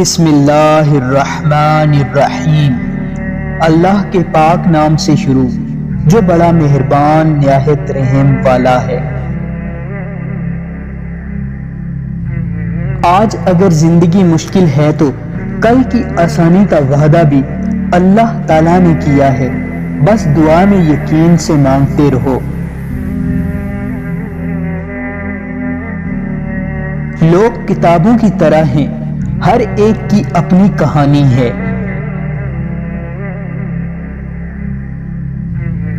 بسم اللہ الرحمن الرحیم۔ اللہ کے پاک نام سے شروع جو بڑا مہربان نہایت رحم والا ہے۔ آج اگر زندگی مشکل ہے تو کل کی آسانی کا وعدہ بھی اللہ تعالیٰ نے کیا ہے، بس دعا میں یقین سے مانگتے رہو۔ لوگ کتابوں کی طرح ہیں، ہر ایک کی اپنی کہانی ہے۔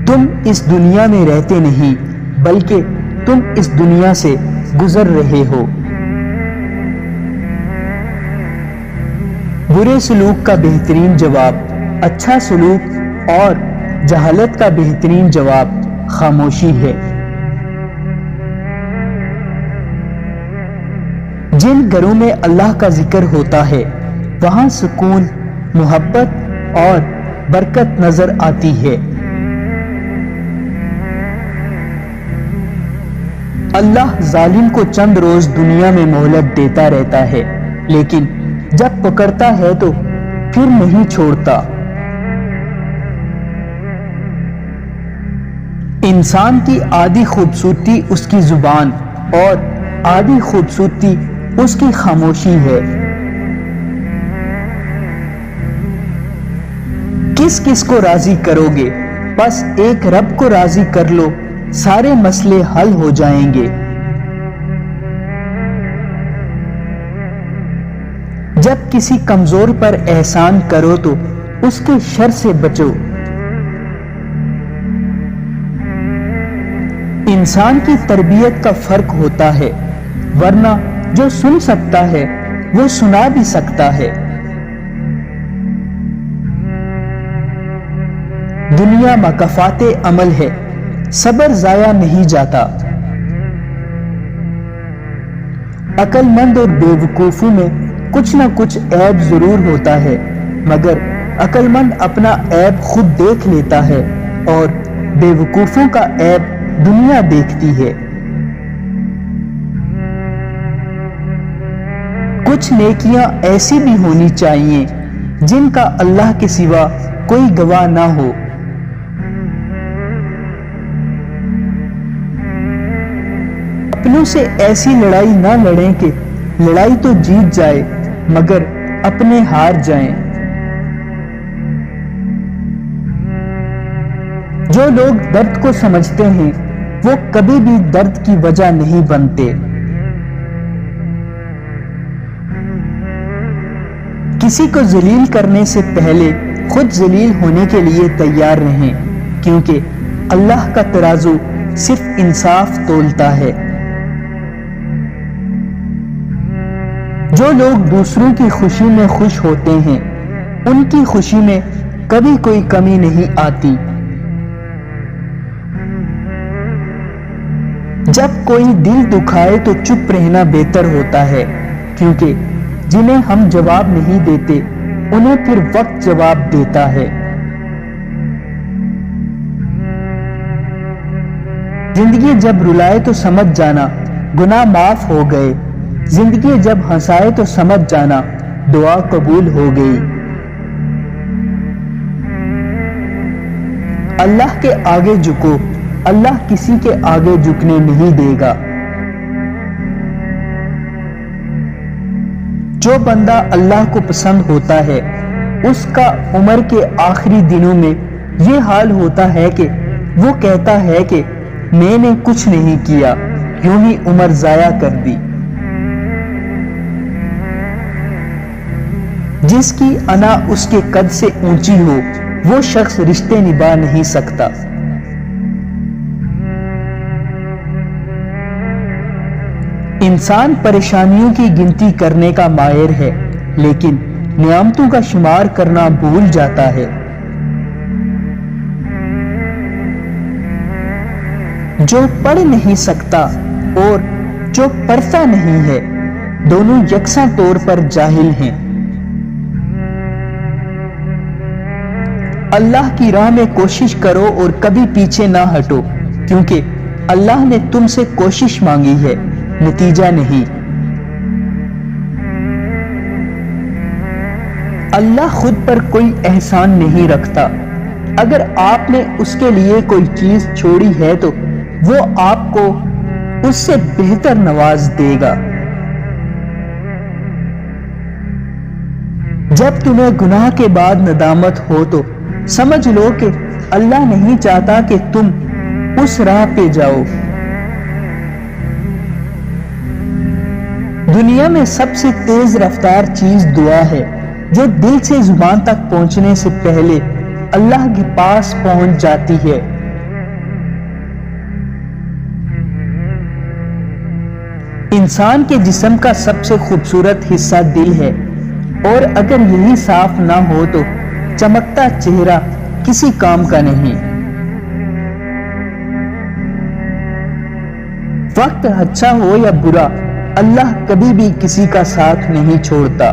تم اس دنیا میں رہتے نہیں بلکہ تم اس دنیا سے گزر رہے ہو۔ برے سلوک کا بہترین جواب اچھا سلوک اور جہالت کا بہترین جواب خاموشی ہے۔ جن گھروں میں اللہ کا ذکر ہوتا ہے وہاں سکون، محبت اور برکت نظر آتی ہے۔ اللہ ظالم کو چند روز دنیا میں مہلت دیتا رہتا ہے، لیکن جب پکڑتا ہے تو پھر نہیں چھوڑتا۔ انسان کی آدھی خوبصورتی اس کی زبان اور آدھی خوبصورتی اس کی خاموشی ہے۔ کس کس کو راضی کرو گے؟ بس ایک رب کو راضی کر لو، سارے مسئلے حل ہو جائیں گے۔ جب کسی کمزور پر احسان کرو تو اس کے شر سے بچو۔ انسان کی تربیت کا فرق ہوتا ہے، ورنہ جو سن سکتا ہے وہ سنا بھی سکتا ہے۔ دنیا مکافات عمل ہے، صبر ضائع نہیں جاتا۔ عقل مند اور بے وقوفوں میں کچھ نہ کچھ عیب ضرور ہوتا ہے، مگر عقل مند اپنا عیب خود دیکھ لیتا ہے اور بے وقوفوں کا عیب دنیا دیکھتی ہے۔ کچھ نیکیاں ایسی بھی ہونی چاہیے جن کا اللہ کے سوا کوئی گواہ نہ ہو۔ اپنوں سے ایسی لڑائی نہ لڑیں کہ لڑائی تو جیت جائے مگر اپنے ہار جائیں۔ جو لوگ درد کو سمجھتے ہیں وہ کبھی بھی درد کی وجہ نہیں بنتے۔ کسی کو ذلیل کرنے سے پہلے خود ذلیل ہونے کے لیے تیار رہیں، کیونکہ اللہ کا ترازو صرف انصاف تولتا ہے۔ جو لوگ دوسروں کی خوشی میں خوش ہوتے ہیں ان کی خوشی میں کبھی کوئی کمی نہیں آتی۔ جب کوئی دل دکھائے تو چپ رہنا بہتر ہوتا ہے، کیونکہ جنہیں ہم جواب نہیں دیتے انہیں پھر وقت جواب دیتا ہے۔ زندگی جب رلائے تو سمجھ جانا گناہ معاف ہو گئے، زندگی جب ہنسائے تو سمجھ جانا دعا قبول ہو گئی۔ اللہ کے آگے جھکو، اللہ کسی کے آگے جھکنے نہیں دے گا۔ جو بندہ اللہ کو پسند ہوتا ہے اس کا عمر کے آخری دنوں میں یہ حال ہوتا ہے کہ وہ کہتا ہے کہ میں نے کچھ نہیں کیا، یوں ہی عمر ضائع کر دی۔ جس کی انا اس کے قد سے اونچی ہو وہ شخص رشتے نبھا نہیں سکتا۔ انسان پریشانیوں کی گنتی کرنے کا ماہر ہے لیکن نعمتوں کا شمار کرنا بھول جاتا ہے۔ جو پڑھ نہیں سکتا اور جو پڑھتا نہیں ہے دونوں یکساں طور پر جاہل ہیں۔ اللہ کی راہ میں کوشش کرو اور کبھی پیچھے نہ ہٹو، کیونکہ اللہ نے تم سے کوشش مانگی ہے، نتیجہ نہیں۔ اللہ خود پر کوئی احسان نہیں رکھتا۔ اگر آپ نے اس کے لیے کوئی چیز چھوڑی ہے تو وہ آپ کو اس سے بہتر نواز دے گا۔ جب تمہیں گناہ کے بعد ندامت ہو تو سمجھ لو کہ اللہ نہیں چاہتا کہ تم اس راہ پہ جاؤ۔ دنیا میں سب سے تیز رفتار چیز دعا ہے، جو دل سے زبان تک پہنچنے سے پہلے اللہ کے پاس پہنچ جاتی ہے۔ انسان کے جسم کا سب سے خوبصورت حصہ دل ہے، اور اگر یہی صاف نہ ہو تو چمکتا چہرہ کسی کام کا نہیں۔ وقت اچھا ہو یا برا، اللہ کبھی بھی کسی کا ساتھ نہیں چھوڑتا۔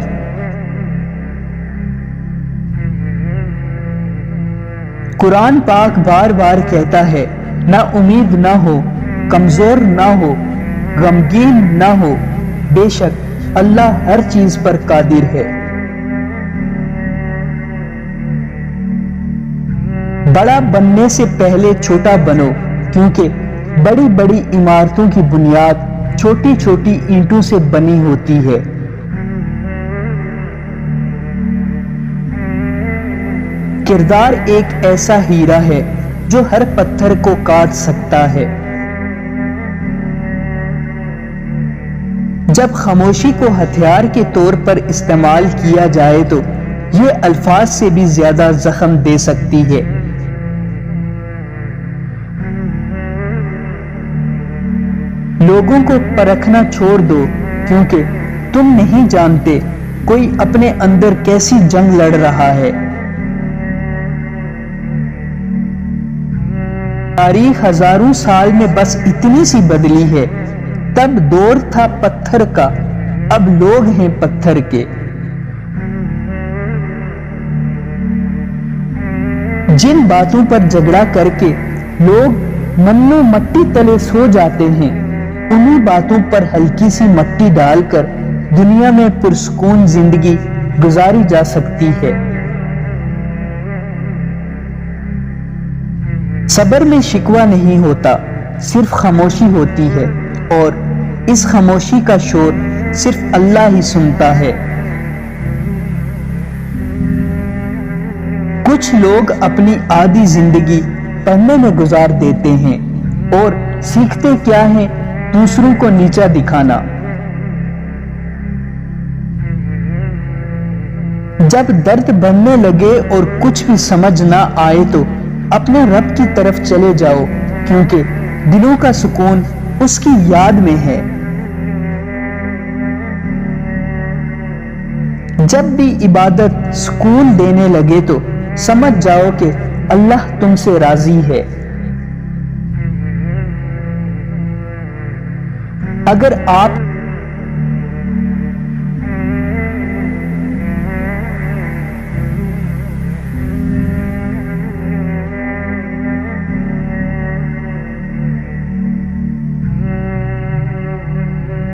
قرآن پاک بار بار کہتا ہے، نا امید نہ ہو، کمزور نہ ہو، غمگین نہ ہو، بے شک اللہ ہر چیز پر قادر ہے۔ بڑا بننے سے پہلے چھوٹا بنو، کیونکہ بڑی بڑی عمارتوں کی بنیاد چھوٹی چھوٹی اینٹوں سے بنی ہوتی ہے۔ کردار ایک ایسا ہیرا ہے جو ہر پتھر کو کاٹ سکتا ہے۔ جب خاموشی کو ہتھیار کے طور پر استعمال کیا جائے تو یہ الفاظ سے بھی زیادہ زخم دے سکتی ہے۔ لوگوں کو پرکھنا چھوڑ دو، کیونکہ تم نہیں جانتے کوئی اپنے اندر کیسی جنگ لڑ رہا ہے۔ تاریخ ہزاروں سال میں بس اتنی سی بدلی ہے، تب دور تھا پتھر کا، اب لوگ ہیں پتھر کے۔ جن باتوں پر جھگڑا کر کے لوگ منو مٹی تلے سو جاتے ہیں، انہی باتوں پر ہلکی سی مٹی ڈال کر دنیا میں پرسکون زندگی گزاری جا سکتی ہے۔ صبر میں شکوہ نہیں ہوتا، صرف خاموشی ہوتی ہے، اور اس خاموشی کا شور صرف اللہ ہی سنتا ہے۔ کچھ لوگ اپنی آدھی زندگی پڑھنے میں گزار دیتے ہیں، اور سیکھتے کیا ہیں؟ دوسروں کو نیچا دکھانا۔ جب درد بڑھنے لگے اور کچھ بھی سمجھ نہ آئے تو اپنے رب کی طرف چلے جاؤ، کیونکہ دلوں کا سکون اس کی یاد میں ہے۔ جب بھی عبادت سکون دینے لگے تو سمجھ جاؤ کہ اللہ تم سے راضی ہے۔ اگر آپ